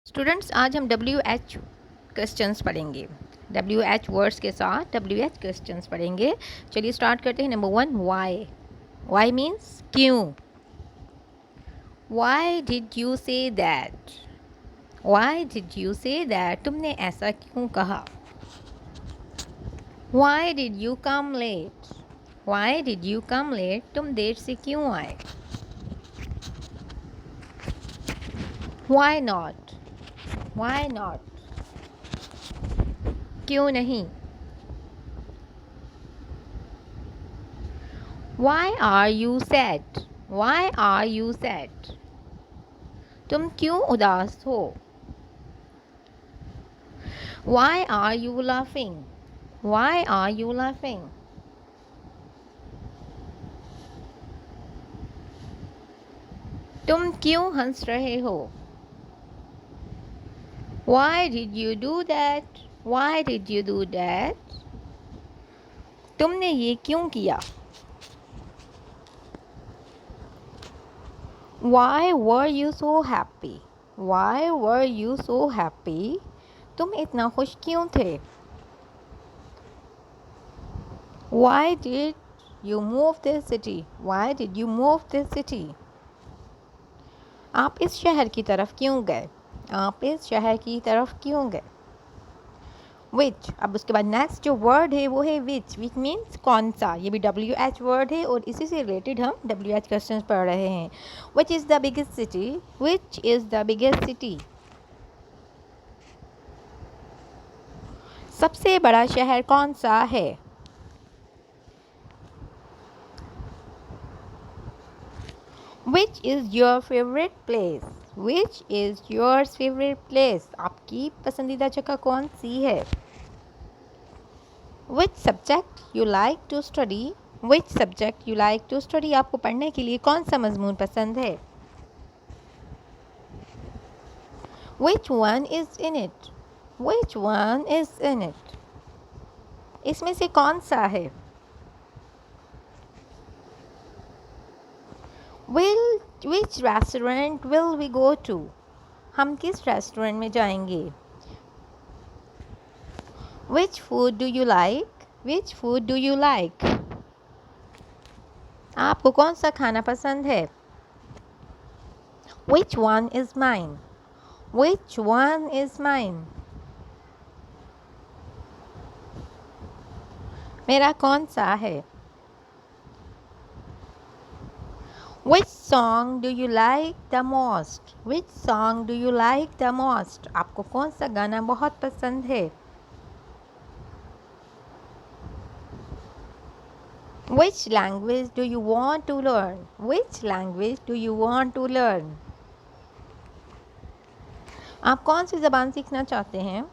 Students, आज हम WH questions पढ़ेंगे। WH वर्ड्स के साथ WH क्वेश्चंस पढ़ेंगे। चलिए स्टार्ट करते हैं। Number 1, why. वाई मीन्स क्यों। Why did you say that. Why did you say that, तुमने ऐसा क्यों कहा। Why did you come late. Why did you come late, तुम देर से क्यों आए। Why not. वाई नॉट, क्यों नहीं। Why are you sad? Why are you sad? तुम क्यों उदास हो। Why are you laughing? Why are you laughing? तुम क्यों हंस रहे हो। Why did you do that? Why did you do that? तुमने ये क्यों किया। Why were you so happy? Why were you so happy? तुम इतना खुश क्यों थे। Why did you move this city? Why did you move this city? आप इस शहर की तरफ क्यों गए। आप इस शहर की तरफ क्यों गए। विच। अब उसके बाद नेक्स्ट जो वर्ड है वो है विच। विच मीन्स कौन सा। ये भी WH वर्ड है और इसी से रिलेटेड हम WH क्वेश्चंस पढ़ रहे हैं। Which is the biggest city. Which is the biggest city, सबसे बड़ा शहर कौन सा है। Which is your favorite place? Which is your favorite place? आपकी पसंदीदा जगह कौन सी है। Which subject you like to study? Which subject you like to study? आपको पढ़ने के लिए कौन सा मजमून पसंद है। Which one is in it? Which one is in it? इसमें से कौन सा है। Which restaurant will we go to? हम किस रेस्टोरेंट में जाएंगे। Which food do you like? Which food do you like? आपको कौन सा खाना पसंद है। Which one is mine? Which one is mine? मेरा कौन सा है। Which song do you like the most? Which song do you like the most? आपको कौन सा गाना बहुत पसंद है। Which language do you want to learn? Which language do you want to learn? आप कौन सी ज़बान सीखना चाहते हैं।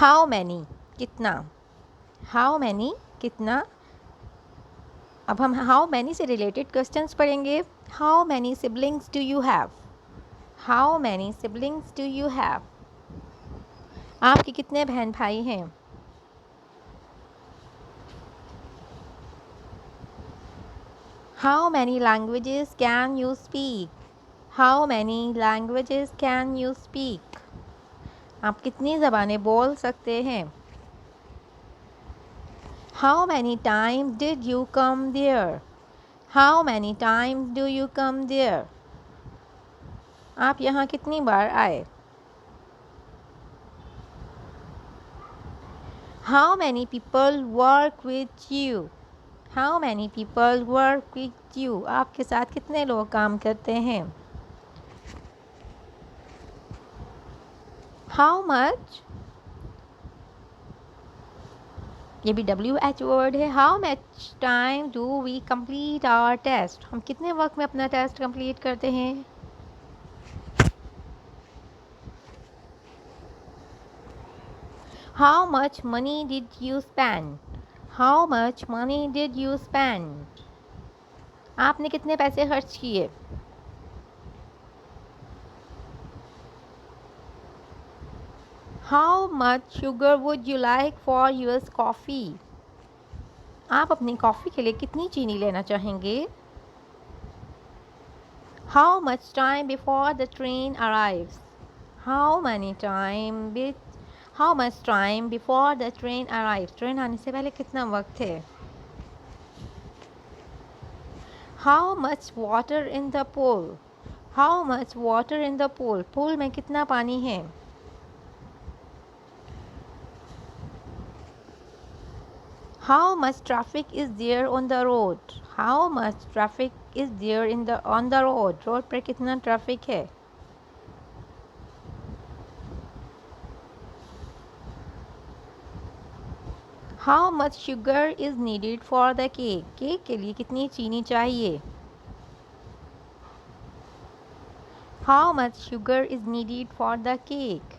How many, कितना। How many, कितना। अब हम how many से रिलेटेड क्वेश्चंस पढ़ेंगे। How many siblings do you have? How many siblings do you have? आपके कितने बहन भाई हैं। How many languages can you speak? How many languages can you speak? आप कितनी ज़बानें बोल सकते हैं। How many times did you come there? How many times do you come there? आप यहाँ कितनी बार आए। How many people work with you? How many people work with you? आपके साथ कितने लोग काम करते हैं। How much, ये भी WH वर्ड है। How much time do we complete our test? हम कितने वक्त में अपना टेस्ट कंप्लीट करते हैं। How much money did you spend? How much money did you spend? आपने कितने पैसे खर्च किए। How much sugar would you like for your coffee? आप अपनी कॉफ़ी के लिए कितनी चीनी लेना चाहेंगे। How much time before the train arrives? How many time bit How much time before the train arrives? Train आने से पहले कितना वक्त है? How much water in the pool? How much water in the pool? Pool में कितना पानी है? How much traffic is there on the road? How much traffic is there on the road? Road पर कितना ट्रैफिक है? How much sugar is needed for the cake? Cake के लिए कितनी चीनी चाहिए? How much sugar is needed for the cake?